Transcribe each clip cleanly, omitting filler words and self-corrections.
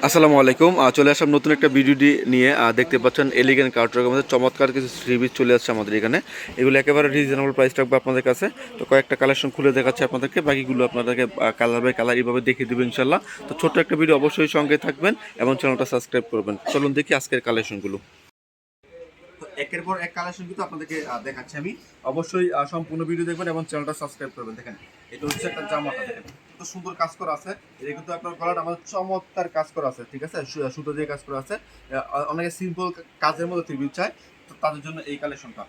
আসসালামু আলাইকুম। চলে আসলাম নতুন একটা ভিডিও নিয়ে। দেখতে পাচ্ছেন এলিগেন্ট কার্টুনের মধ্যে চমৎকার কিছু থ্রি পিস চলে আসছে আমাদের এখানে। এগুলো একেবারে রিজনেবল প্রাইস রাখবো আপনাদের কাছে। তো কয়েকটা কালেকশন খুলে দেখাচ্ছে আপনাদেরকে, বাকিগুলো আপনাদেরকে কালার বাই কালার এইভাবে দেখিয়ে দেবো ইনশাল্লাহ। তো ছোট্ট একটা ভিডিও, অবশ্যই সঙ্গে থাকবেন এবং চ্যানেলটা সাবস্ক্রাইব করবেন। চলুন দেখি আজকের কালেকশনগুলো। তো একের পর এক কালেকশন কিন্তু আপনাদেরকে দেখাচ্ছি আমি। অবশ্যই সম্পূর্ণ ভিডিও দেখবেন এবং চ্যানেলটা সাবস্ক্রাইব করবেন। দেখেন, এটা হচ্ছে একটা জামাটা, দেখেন কত সুন্দর কাজ করা আছে। এটা কিন্তু আপনার গলাটা আমাদের চমৎকার কাজ করা আছে, ঠিক আছে, সুতো দিয়ে কাজ করা আছে। অনেকে সিম্পল কাজের মধ্যে থ্রি পিস চায়, তো তাদের জন্য এই কালেকশনটা।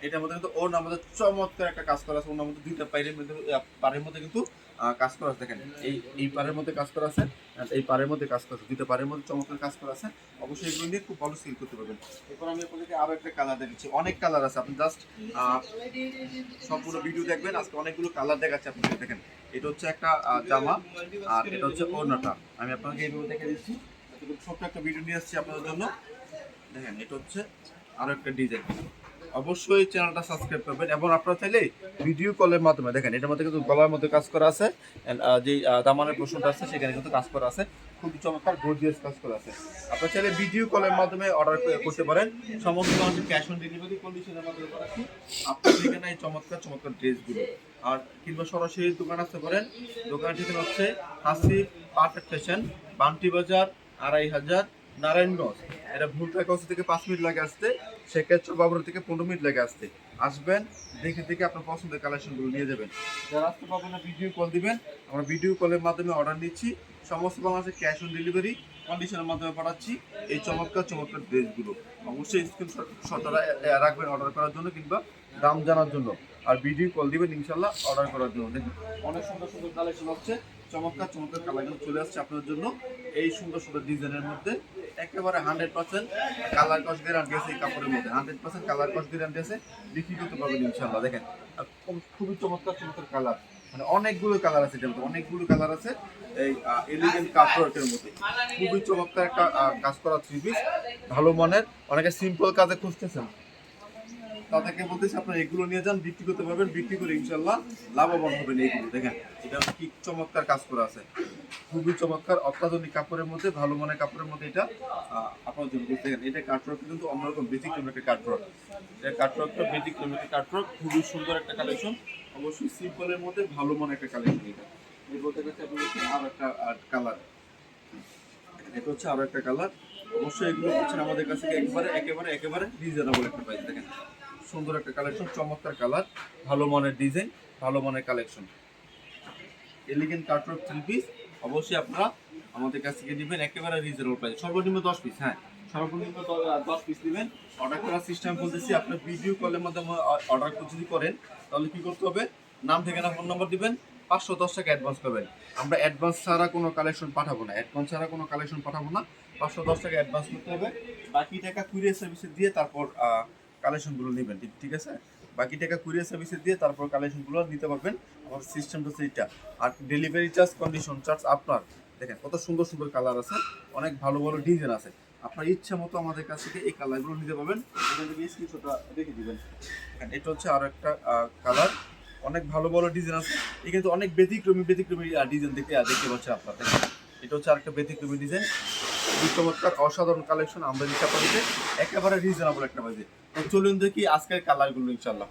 এটার মধ্যে কিন্তু ওর আমাদের চমৎকার একটা কাজ করা আছে। ওর মধ্যে দুইটা পাড়ের মধ্যে কিন্তু কাজ করা আছে। দেখেন, এই পাড়ের মধ্যে কাজ করা আছে, এই পাড়ের মধ্যে কাজ করা আছে, দুইটা পাড়ের মধ্যে চমৎকার কাজ করা আছে। অবশ্যই এগুলো নিয়ে খুব ভালো সেল করতে পারবেন। এরপর আমি আপনাদেরকে আরো একটা কালার দেখাচ্ছি। অনেক কালার আছে, আপনি জাস্ট সম্পূর্ণ ভিডিও দেখবেন। আজকে অনেকগুলো কালার দেখাচ্ছি আপনাদের। দেখেন, এটা হচ্ছে একটা জামা, আর এটা হচ্ছে ওড়নাটা। আমি আপনাকে এইভাবে দেখে দিচ্ছি। ছোট্ট একটা ভিডিও নিয়ে আসছি আপনাদের জন্য। দেখেন, এটা হচ্ছে আরো একটা ডিজাইন। অবশ্যই চ্যানেলটা সাবস্ক্রাইব করবেন এবং আপনারা চাইলে ভিডিও কলের মাধ্যমে, দেখেন এটার মধ্যে কিন্তু গলার মধ্যে কাজ করা আছে, যে দামানের পোর্শনটা আছে সেখানে কিন্তু কাজ করা আছে, খুব চমৎকার গর্জিয়াস কাজ করা আছে। আপনারা চাইলে ভিডিও কলের মাধ্যমে অর্ডার করতে পারেন। সমস্ত মানুষের ক্যাশ অন ডেলিভারি কন্ডিশনের মাধ্যমে করাচ্ছি আপনার ঠিকানা এই চমৎকার চমৎকার ড্রেসগুলো। আর কিংবা সরাসরি দোকান আসতে পারেন। দোকানের ঠিকানা হচ্ছে হাসিব পারফেক্ট ফ্যাশন, বান্টি বাজার, 2500, নারায়ণগঞ্জ। এটা ভুলতা থেকে 5 মিনিট লাগে আসতে, সেক্ষেত্রে বাবুরা থেকে 15 মিনিট লাগে আসতে। আসবেন, দেখে দেখে আপনার পছন্দের কালেকশনগুলো নিয়ে যাবেন। যারা আসতে পারবেন না, ভিডিও কল দিবেন, আমরা ভিডিও কলের মাধ্যমে অর্ডার নিচ্ছি। সমস্ত বাংলাদেশে ক্যাশ অন ডেলিভারি কন্ডিশনের মাধ্যমে পাঠাচ্ছি এই চমৎকার চমৎকার ড্রেসগুলো। অবশ্যই স্ক্রিনশটটা রাখবেন অর্ডার করার জন্য কিংবা দাম জানার জন্য। আর ভিডিও কল দিবেন ইনশাল্লাহ অর্ডার করার জন্য। দেখুন, অনেক সুন্দর সুন্দর কালেকশন হচ্ছে, চমৎকার চমৎকার কালারগুলো চলে আসছে আপনার জন্য এই সুন্দর সুন্দর ডিজাইনের মধ্যে। একেবারে 100% কালার কস গ্যারান্টি আছে এই কাপড়ের মধ্যে। 100% কালার কস গ্যারান্টি আছে, বিক্রি করতে পারবেন ইনশাল্লাহ। দেখেন, খুবই চমৎকার চমৎকার কালার, মানে অনেকগুলো কালার আছে, এটার মধ্যে অনেকগুলো কালার আছে। এই এলিগেন্ট কাপড়ের মধ্যে খুবই চমৎকার একটা কাজ করা থ্রি পিস, ভালো মানের। অনেকে সিম্পল কাজে খুঁজতেছেন, তাদেরকে বলতেছি আপনারা এগুলো নিয়ে যান, বিক্রি করতে পারবেন। বিক্রি করে ইনশাল্লাহ লাভবান হবেন। এইগুলো দেখেন, এটা কি চমৎকার কাজ করা আছে, খুবই চমৎকার অত্যাধুনিক কাপড়ের মধ্যে, ভালো মানের কাপড়ের মধ্যে। এটা আপনার জন্য দেখেন, এটা কাটওয়ার্ক কিন্তু অন্যরকম ব্যতিক্রম একটা কাটওয়ার্ক। এটা কাটওয়ার্কটা ব্যতিক্রম একটা কাটওয়ার্ক, খুবই সুন্দর একটা কালেকশন। অবশ্যই সিম্পলের মধ্যে ভালো মানের একটা কালেকশন। এটা এই বলতে গেছে আপনার আরো একটা কালার, এটা হচ্ছে আরো একটা কালার। অবশ্যই এগুলো হচ্ছে আমাদের কাছে একেবারে একেবারে একেবারে রিজনেবল একটা প্রাইস। দেখেন, সুন্দর একটা কালেকশন, চমৎকার কালার, ভালো মানের ডিজাইন, ভালো মানের collection, elegant cutwork three piece. অবশ্যই আপনারা আমাদের কাছ থেকে নেবেন একেবারে রিজনেবল প্রাইস। সর্বনিম্ন 10 পিস, হ্যাঁ সর্বনিম্ন 10 পিস নেবেন। অর্ডার করার সিস্টেম বলতেছি, আপনার ভিডিও কলের মাধ্যমে অর্ডার যদি করেন তাহলে কি করতে হবে, নাম ঠিকানা ফোন নম্বর দিবেন, 510 টাকা অ্যাডভান্স করবেন। আমরা অ্যাডভান্স ছাড়া কোনো কালেকশন পাঠাবো না, অ্যাডভান্স ছাড়া কোনো কালেকশন পাঠাবো না। 510 টাকা অ্যাডভান্স করতে হবে, বাকি টাকা কুরিয়ার সার্ভিসে দিয়ে তারপর কালেকশনগুলো নেবেন, ঠিক আছে। বাকি টাকা কুরিয়ার সার্ভিসে দিয়ে তারপর কালেকশনগুলো নিতে পারবেন। আমার সিস্টেমটা হচ্ছে এইটা। আর ডেলিভারি চার্জ, কন্ডিশন চার্জ আপনার। দেখেন কত সুন্দর সুন্দর কালার আছে, অনেক ভালো ভালো ডিজাইন আছে। আপনার ইচ্ছা মতো আমাদের কাছ থেকে এই কালারগুলো নিতে পারবেন। এখান থেকে স্ক্রিনশটটা রেখে দিবেন। এটা হচ্ছে আরো একটা কালার, অনেক ভালো ভালো ডিজাইন আছে। এই কিন্তু অনেক ব্যতিক্রমী ব্যতিক্রমী ডিজাইন দেখতে পাচ্ছেন আপনার। দেখেন, এটা হচ্ছে আরেকটা ব্যতিক্রমী ডিজাইন, খুবই চমৎকার অসাধারণ কালেকশন। আমরা দিতে পারিতে একেবারে রিজনেবল একটা বাজে। তো চলুন দেখি আজকের কালারগুলো ইনশাল্লাহ।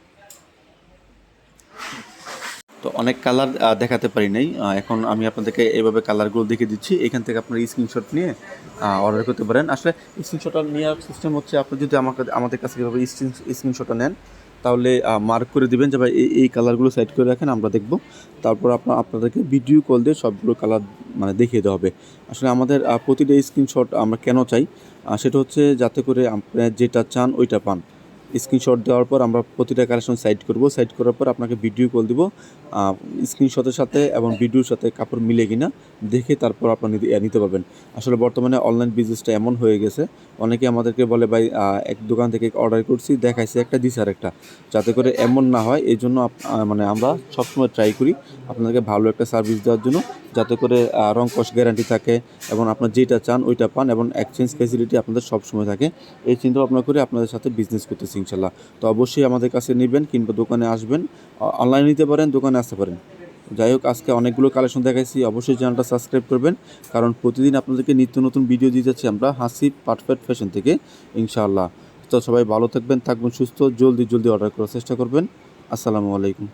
তো অনেক কালার দেখাতে পারি নাই, এখন আমি আপনাদেরকে এইভাবে কালারগুলো দেখিয়ে দিচ্ছি। এখান থেকে আপনার স্ক্রিনশট নিয়ে অর্ডার করতে পারেন। আসলে স্ক্রিনশটটা নেওয়ার সিস্টেম হচ্ছে, আপনি যদি আমাদের কাছে এভাবে স্ক্রিনশটটা নেন তাহলে মার্ক করে দিবেন যে ভাই এই কালারগুলো সেট করে রাখেন, আমরা দেখব। তারপর আপনাদেরকে ভিডিও কল দিয়ে সবগুলো কালার মানে দেখিয়ে দেওয়া হবে। আসলে আমাদের প্রতিটা স্ক্রিনশট আমরা কেন চাই, সেটা হচ্ছে যাতে করে আপনার যেটা চান ওইটা পান। স্ক্রিনশট দেওয়ার পর আমরা প্রতিটা কালেকশন সাইড করব, সাইড করার পর আপনাকে ভিডিও কল দিব, স্ক্রিনশটের সাথে এবং ভিডিওর সাথে কাপড় মিলে কিনা দেখে তারপর আপনারা নিতে পারবেন। আসলে বর্তমানে অনলাইন বিজনেসটা এমন হয়ে গেছে, অনেকে আমাদেরকে বলে ভাই এক দোকান থেকে অর্ডার করছি, দেখাইছে একটা দিছে আর একটা, যাতে করে এমন না হয় এই জন্য মানে আমরা সবসময় ট্রাই করি আপনাদেরকে ভালো একটা সার্ভিস দেওয়ার জন্য, যাতে করে রং কস গ্যারান্টি থাকে এবং আপনার যেটা চান ওইটা পান এবং এক্সচেঞ্জ ফ্যাসিলিটি আপনাদের সবসময় থাকে। এই চিন্তা ভাবনা করে আপনাদের সাথে বিজনেস করতেছি ইনশাল্লাহ। তো অবশ্যই আমাদের কাছে নেবেন কিংবা দোকানে আসবেন, অনলাইনে নিতে পারেন, দোকানে আসতে পারেন। যাই হোক, আজকে অনেকগুলো কালেকশন দেখাইছি, অবশ্যই চ্যানেলটা সাবস্ক্রাইব করবেন, কারণ প্রতিদিন আপনাদেরকে নিত্য নতুন ভিডিও দিয়ে যাচ্ছি আমরা হাসিব পারফেক্ট ফ্যাশন থেকে, ইনশাআল্লাহ। তো সবাই ভালো থাকবেন সুস্থ, জলদি অর্ডার করার চেষ্টা করবেন। আসসালামু আলাইকুম।